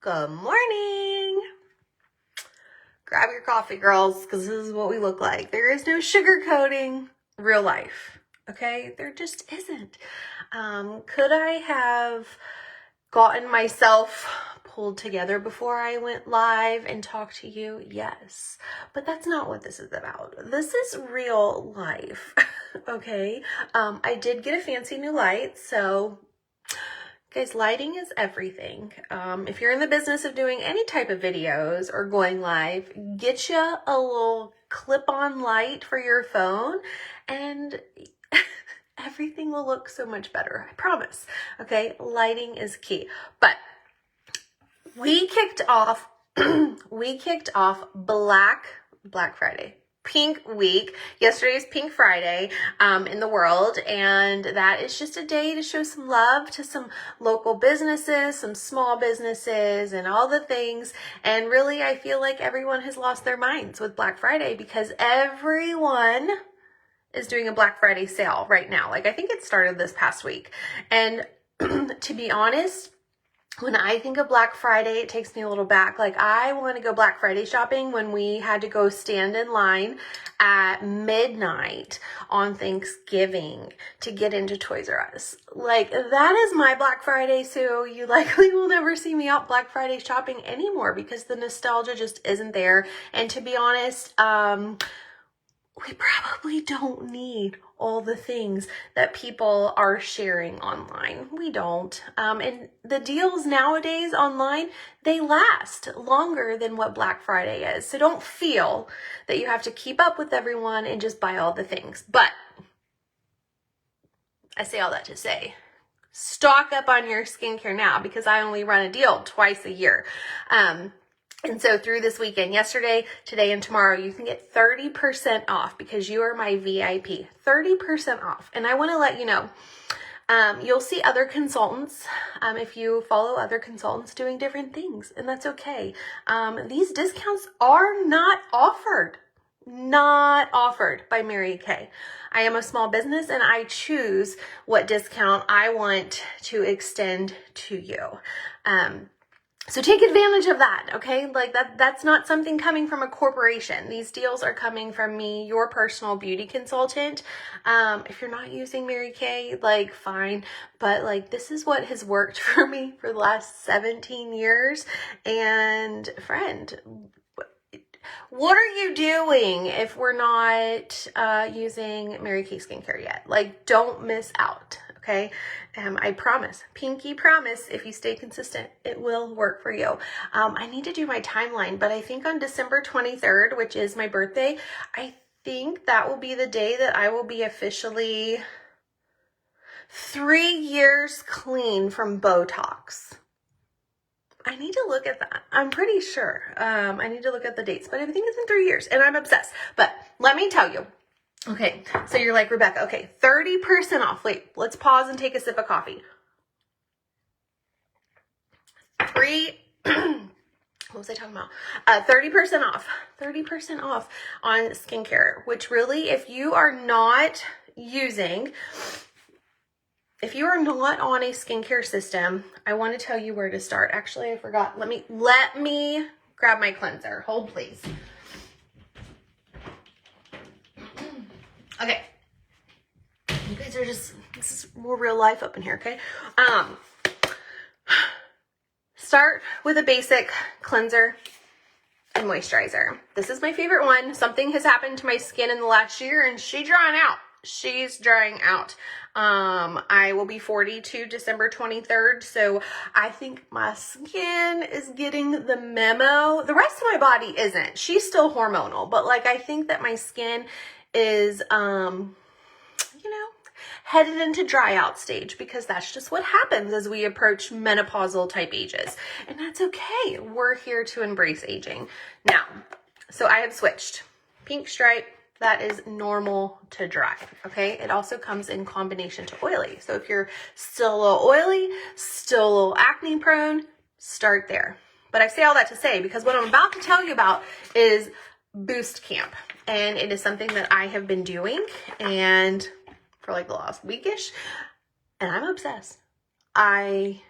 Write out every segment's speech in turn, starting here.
Good morning. Grab your coffee, girls, because this is what we look like. There is no sugarcoating real life, okay? There just isn't. Could I have gotten myself pulled together before I went live and talked to you? Yes, but that's not what this is about. This is real life, okay? I did get a fancy new light, so guys, lighting is everything. If you're in the business of doing any type of videos or going live, get you a little clip-on light for your phone and everything will look so much better. I promise. Okay, lighting is key. But we kicked off Black Friday. Pink week. Yesterday is Pink Friday in the world, and that is just a day to show some love to some local businesses, some small businesses, and all the things. And really, I feel like everyone has lost their minds with Black Friday because everyone is doing a Black Friday sale right now. Like, I think it started this past week. And to be honest, when I think of Black Friday, it takes me a little back. Like, I want to go Black Friday shopping when we had to go stand in line at midnight on Thanksgiving to get into Toys R Us. Like, that is my Black Friday, so you likely will never see me out Black Friday shopping anymore because the nostalgia just isn't there. And to be honest, we probably don't need all the things that people are sharing online. We don't. And the deals nowadays online, they last longer than what Black Friday is. So don't feel that you have to keep up with everyone and just buy all the things. But I say all that to say, stock up on your skincare now because I only run a deal twice a year. And so through this weekend, yesterday, today, and tomorrow, you can get 30% off because you are my VIP. 30% off. And I want to let you know, you'll see other consultants, if you follow other consultants doing different things, and that's okay. These discounts are not offered by Mary Kay. I am a small business and I choose what discount I want to extend to you. So take advantage of that, okay? Like that's not something coming from a corporation. These deals are coming from me, your personal beauty consultant. If you're not using Mary Kay, like fine, but like this is what has worked for me for the last 17 years. And friend, what are you doing if we're not using Mary Kay skincare yet? Like, don't miss out, okay? I promise, pinky promise, if you stay consistent, it will work for you. I need to do my timeline, but I think on December 23rd, which is my birthday, I think that will be the day that I will be officially 3 years clean from Botox. I need to look at that. I'm pretty sure. I need to look at the dates, but I think it's in 3 years and I'm obsessed. But let me tell you. Okay, so you're like, Rebecca, okay, 30% off. Wait, let's pause and take a sip of coffee. What was I talking about? 30% off. 30% off on skincare, which really, if you are not on a skincare system, I want to tell you where to start. Actually, I forgot. Let me grab my cleanser. Hold, please. Okay. You guys are this is more real life up in here, okay? Start with a basic cleanser and moisturizer. This is my favorite one. Something has happened to my skin in the last year and she's drying out. I will be 42 December 23rd, so I think my skin is getting the memo. The rest of my body isn't. She's still hormonal, but like I think that my skin is headed into dry out stage because that's just what happens as we approach menopausal type ages. And that's okay. We're here to embrace aging. Now, so I have switched. Pink stripe, that is normal to dry, okay? It also comes in combination to oily. So if you're still a little oily, still a little acne prone, start there. But I say all that to say because what I'm about to tell you about is Boost Camp. And it is something that I have been doing and for like the last weekish, and I'm obsessed. I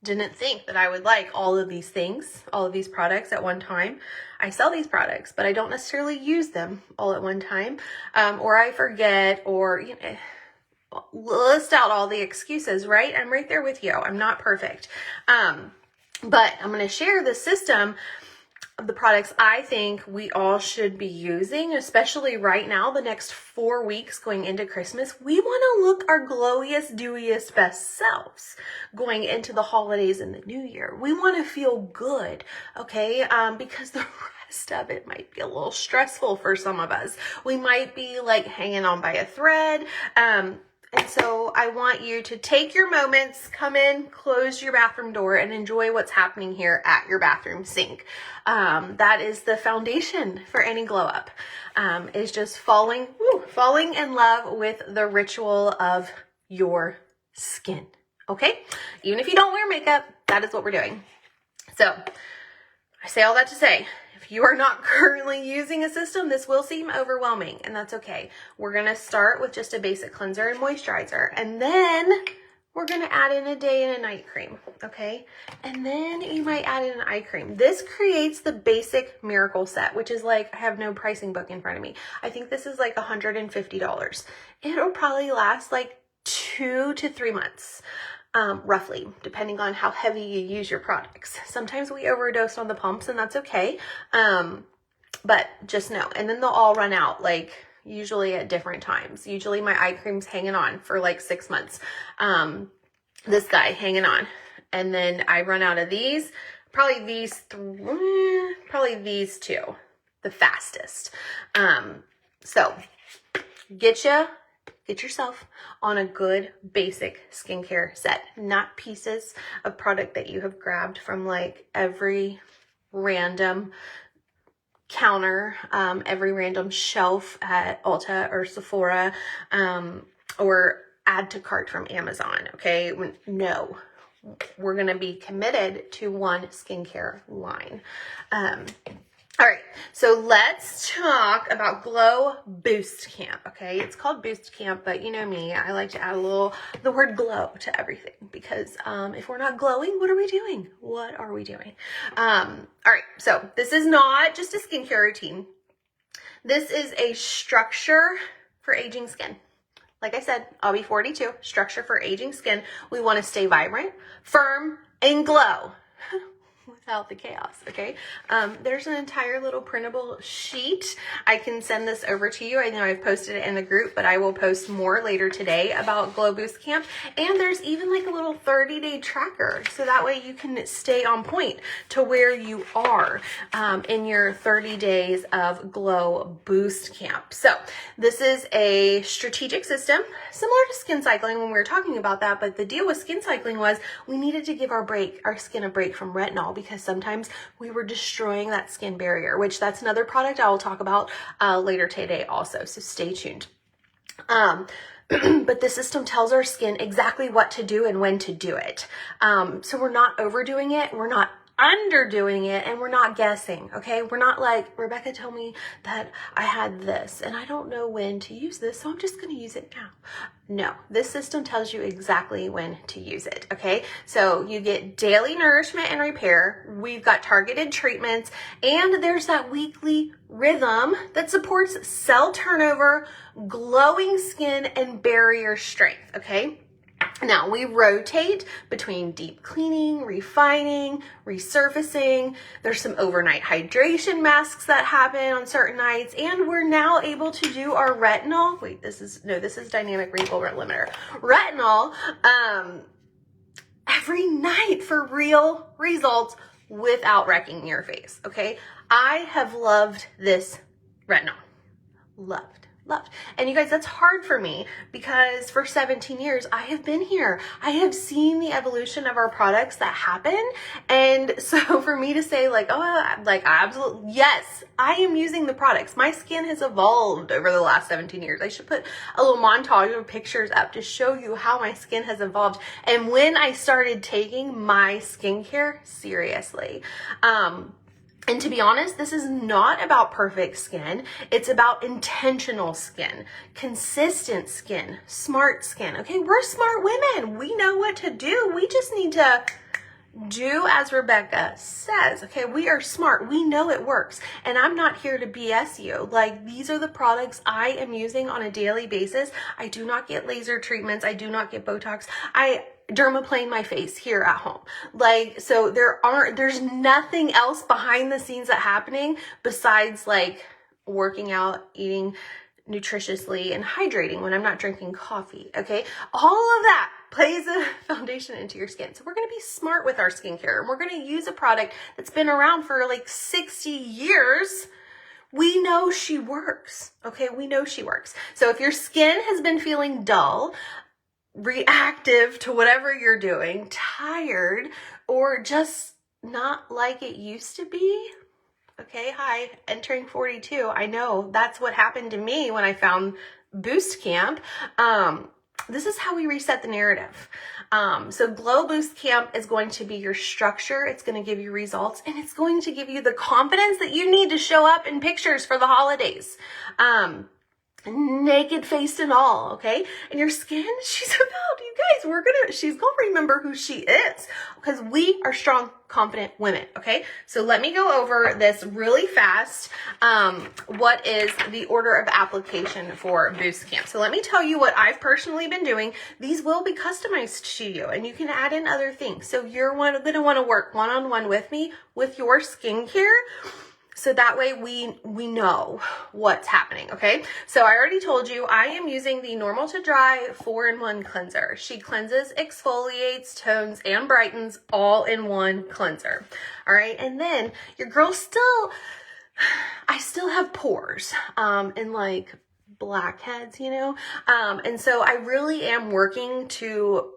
Didn't think that I would like all of these things, all of these products at one time. I sell these products, but I don't necessarily use them all at one time. Or I forget, or, you know, list out all the excuses, right? I'm right there with you. I'm not perfect. But I'm going to share the system of the products I think we all should be using, especially right now, the next 4 weeks going into Christmas. We want to look our glowiest, dewiest, best selves going into the holidays and the new year. We want to feel good, okay? Because the rest of it might be a little stressful for some of us. We might be like hanging on by a thread. And so I want you to take your moments, come in, close your bathroom door, and enjoy what's happening here at your bathroom sink. That is the foundation for any glow up, is just falling in love with the ritual of your skin. Okay? Even if you don't wear makeup, that is what we're doing. So I say all that to say, if you are not currently using a system, this will seem overwhelming, and that's okay. We're going to start with just a basic cleanser and moisturizer, and then we're going to add in a day and a night cream, okay? And then you might add in an eye cream. This creates the basic miracle set, which is like, I have no pricing book in front of me. I think this is like $150. It'll probably last like 2 to 3 months. Roughly, depending on how heavy you use your products. Sometimes we overdose on the pumps, and that's okay. But just know, and then they'll all run out, like usually at different times. Usually my eye cream's hanging on for like 6 months. This guy hanging on, and then I run out of these. Probably these two, the fastest. So get yourself on a good basic skincare set, not pieces of product that you have grabbed from like every random counter, every random shelf at Ulta or Sephora, or add to cart from Amazon. Okay. No, we're going to be committed to one skincare line. All right, so let's talk about Glow Boost Camp, okay? It's called Boost Camp, but you know me, I like to add the word glow to everything, because if we're not glowing, what are we doing? What are we doing? All right, so this is not just a skincare routine. This is a structure for aging skin. Like I said, I'll be 42, structure for aging skin. We want to stay vibrant, firm, and glow. Without the chaos, okay? There's an entire little printable sheet. I can send this over to you. I know I've posted it in the group, but I will post more later today about Glow Boost Camp. And there's even like a little 30-day tracker, so that way you can stay on point to where you are in your 30 days of Glow Boost Camp. So this is a strategic system, similar to skin cycling when we were talking about that, but the deal with skin cycling was we needed to give our skin a break from retinol, because sometimes we were destroying that skin barrier, which that's another product I will talk about later today also, so stay tuned. But the system tells our skin exactly what to do and when to do it. So we're not overdoing it, we're not underdoing it, and we're not guessing, okay? We're not like, Rebecca told me that I had this and I don't know when to use this, so I'm just going to use it now. No, this system tells you exactly when to use it, okay? So you get daily nourishment and repair. We've got targeted treatments, and there's that weekly rhythm that supports cell turnover, glowing skin, and barrier strength, okay? Now, we rotate between deep cleaning, refining, resurfacing. There's some overnight hydration masks that happen on certain nights, and we're now able to do our retinol. Wait, this is dynamic wrinkle limiter. Retinol every night for real results without wrecking your face, okay? I have loved this retinol. Loved. And you guys, that's hard for me, because for 17 years, I have been here. I have seen the evolution of our products that happen. And so for me to say like, oh, like absolutely, yes, I am using the products. My skin has evolved over the last 17 years. I should put a little montage of pictures up to show you how my skin has evolved and when I started taking my skincare seriously. And to be honest, this is not about perfect skin. It's about intentional skin, consistent skin, smart skin. Okay, we're smart women. We know what to do. We just need to do as Rebecca says. Okay, we are smart. We know it works. And I'm not here to BS you. Like, these are the products I am using on a daily basis. I do not get laser treatments. I do not get Botox. I dermaplane my face here at home. Like, so there's nothing else behind the scenes that happening besides like working out, eating nutritiously, and hydrating when I'm not drinking coffee. Okay, all of that plays a foundation into your skin. So we're going to be smart with our skincare, and we're going to use a product that's been around for like 60 years. We know she works. Okay, we know she works. So if your skin has been feeling dull, reactive to whatever you're doing, tired, or just not like it used to be, okay, hi, entering 42. I know that's what happened to me when I found Boost Camp. This is how we reset the narrative. So Glow Boost Camp is going to be your structure. It's going to give you results, and it's going to give you the confidence that you need to show up in pictures for the holidays. Naked faced and all, okay? And your skin, she's about, you guys, she's gonna remember who she is, because we are strong, confident women, okay? So let me go over this really fast. What is the order of application for Boost Camp? So let me tell you what I've personally been doing. These will be customized to you, and you can add in other things. So you're gonna wanna work one-on-one with me with your skincare. So that way we know what's happening, okay? So I already told you I am using the Normal to Dry 4-in-1 cleanser. She cleanses, exfoliates, tones, and brightens all in one cleanser. All right, and then your girl I still have pores and like blackheads, you know? And so I really am working to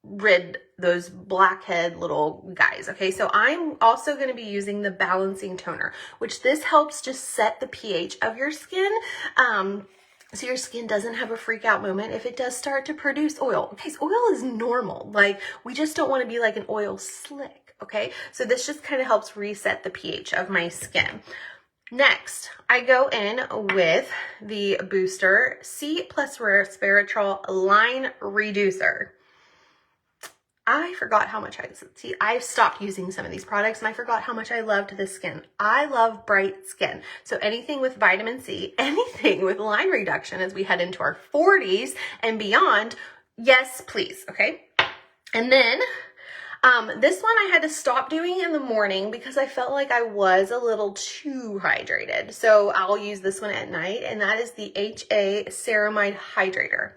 rid those blackhead little guys. Okay, so I'm also going to be using the balancing toner, which this helps just set the pH of your skin. So your skin doesn't have a freak out moment if it does start to produce oil. Guys, oil is normal. Like, we just don't want to be like an oil slick. Okay, so this just kind of helps reset the pH of my skin. Next, I go in with the Booster C plus Resveratrol Line Reducer. I forgot how much I've stopped using some of these products, and I forgot how much I loved this skin. I love bright skin. So anything with vitamin C, anything with line reduction as we head into our 40s and beyond, yes, please, okay? And then this one I had to stop doing in the morning because I felt like I was a little too hydrated. So I'll use this one at night, and that is the HA Ceramide Hydrator.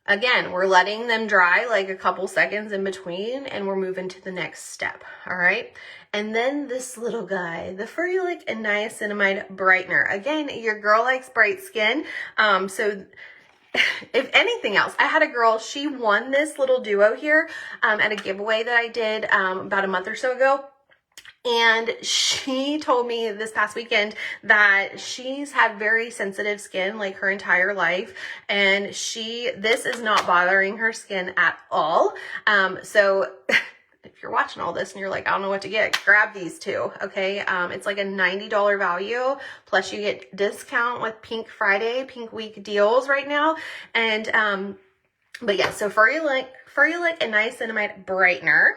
Again, we're letting them dry like a couple seconds in between, and we're moving to the next step, all right? And then this little guy, the Ferulic and Niacinamide Brightener. Again, your girl likes bright skin, so if anything else, I had a girl, she won this little duo here at a giveaway that I did about a month or so ago. And she told me this past weekend that she's had very sensitive skin like her entire life, and this is not bothering her skin at all. So if you're watching all this and you're like, I don't know what to get, grab these two, okay? It's like a $90 value, plus you get discount with Pink Week deals right now. And, but yeah, so Ferulic and Niacinamide Brightener,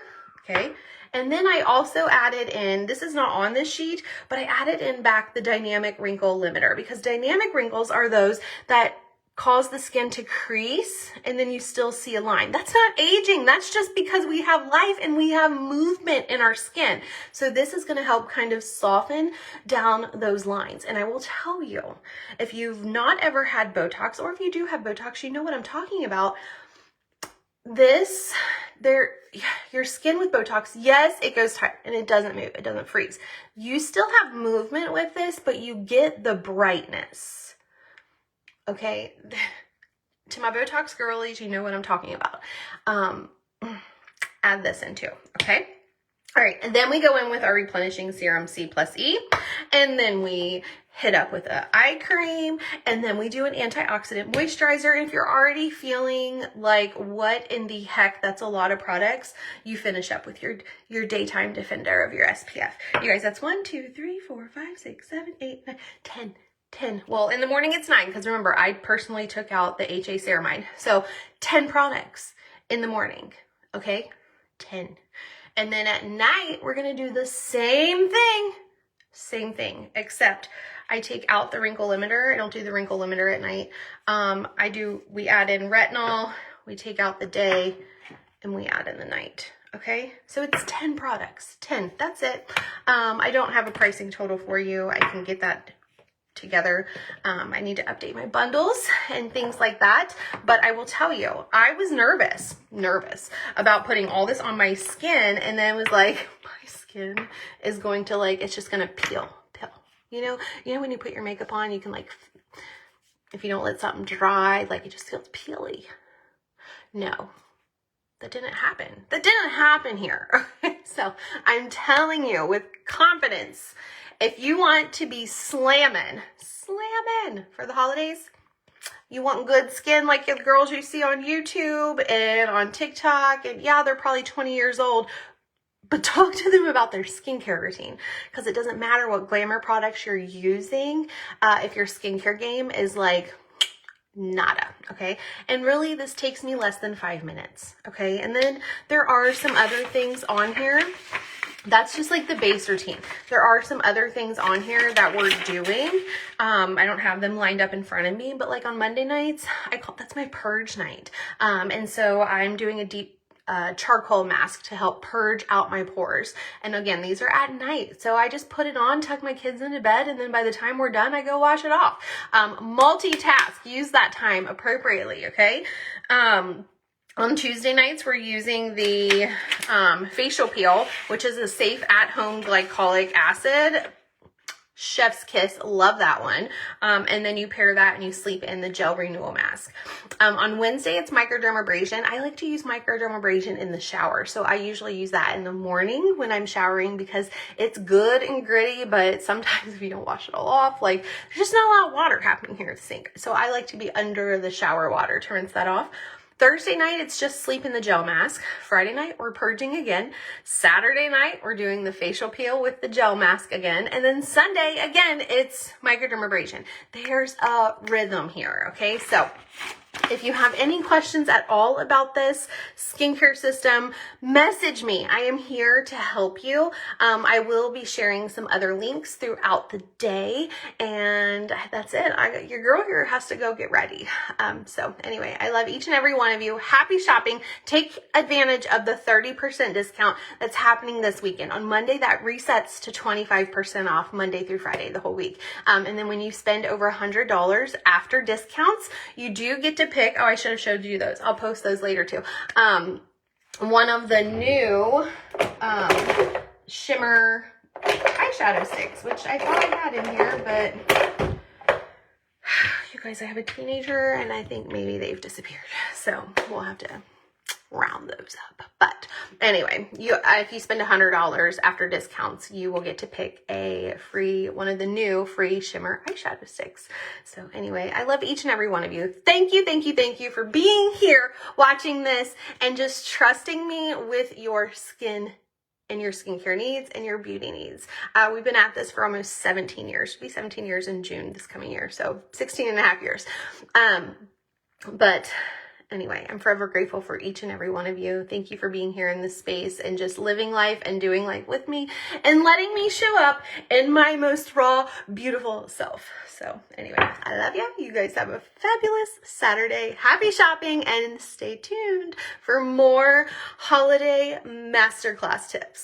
okay? And then I also added in, this is not on this sheet, but I added in back the Dynamic Wrinkle Limiter, because dynamic wrinkles are those that cause the skin to crease and then you still see a line. That's not aging. That's just because we have life and we have movement in our skin. So this is going to help kind of soften down those lines. And I will tell you, if you've not ever had Botox, or if you do have Botox, you know what I'm talking about. Your skin with Botox, yes, it goes tight and it doesn't move, it doesn't freeze. You still have movement with this, but you get the brightness. Okay, to my Botox girlies, you know what I'm talking about. Add this in too, okay? All right, and then we go in with our replenishing serum C plus E, and then we hit up with an eye cream, and then we do an antioxidant moisturizer. And if you're already feeling like, what in the heck, that's a lot of products, you finish up with your daytime defender of your SPF. You guys, that's 1, 2, 3, 4, 5, 6, 7, 8, 9, 10. Well, in the morning it's 9, because remember, I personally took out the HA Ceramide. So 10 products in the morning, okay? 10. And then at night, we're gonna do the same thing, except I take out the wrinkle limiter. I don't do the wrinkle limiter at night. We add in retinol, we take out the day, and we add in the night. Okay, so it's 10 products, 10, that's it. I don't have a pricing total for you. I can get that together. I need to update my bundles and things like that. But I will tell you, I was nervous about putting all this on my skin, and then was like, my skin is going to it's just going to peel. You know when you put your makeup on, you can if you don't let something dry, it just feels peely. No. That didn't happen here. So I'm telling you with confidence, if you want to be slamming for the holidays, you want good skin like the girls you see on YouTube and on TikTok, and yeah, they're probably 20 years old, but talk to them about their skincare routine, because it doesn't matter what glamour products you're using if your skincare game is nada, okay? And really, this takes me less than 5 minutes, okay? And then there are some other things on here. That's just the base routine. There are some other things on here that we're doing. I don't have them lined up in front of me, but on Monday nights, that's my purge night. And so I'm doing a deep charcoal mask to help purge out my pores. And again, these are at night. So I just put it on, tuck my kids into bed, and then by the time we're done, I go wash it off. Multitask, use that time appropriately, okay? On Tuesday nights, we're using the facial peel, which is a safe at-home glycolic acid. Chef's kiss, love that one. And then you pair that and you sleep in the gel renewal mask. On Wednesday, it's microdermabrasion. I like to use microdermabrasion in the shower. So I usually use that in the morning when I'm showering, because it's good and gritty, but sometimes if you don't wash it all off, there's just not a lot of water happening here at the sink. So I like to be under the shower water to rinse that off. Thursday night, it's just sleep in the gel mask. Friday night, we're purging again. Saturday night, we're doing the facial peel with the gel mask again. And then Sunday, again, it's microdermabrasion. There's a rhythm here, okay? So if you have any questions at all about this skincare system, message me. I am here to help you. I will be sharing some other links throughout the day, and that's it. Your girl here has to go get ready. So anyway, I love each and every one of you. Happy shopping. Take advantage of the 30% discount that's happening this weekend. On Monday, that resets to 25% off Monday through Friday, the whole week. And then when you spend over $100 after discounts, you do get to pick, I should have showed you those. I'll post those later too. One of the new shimmer eyeshadow sticks, which I thought I had in here, but you guys, I have a teenager and I think maybe they've disappeared. So we'll have to round those up. But anyway, if you spend $100 after discounts, you will get to pick one of the new free shimmer eyeshadow sticks. So anyway, I love each and every one of you. Thank you for being here, watching this, and just trusting me with your skin and your skincare needs and your beauty needs. We've been at this for almost 17 years. It'll be 17 years in June this coming year. So 16 and a half years. But anyway, I'm forever grateful for each and every one of you. Thank you for being here in this space and just living life and doing life with me and letting me show up in my most raw, beautiful self. So anyway, I love you. You guys have a fabulous Saturday. Happy shopping, and stay tuned for more holiday masterclass tips.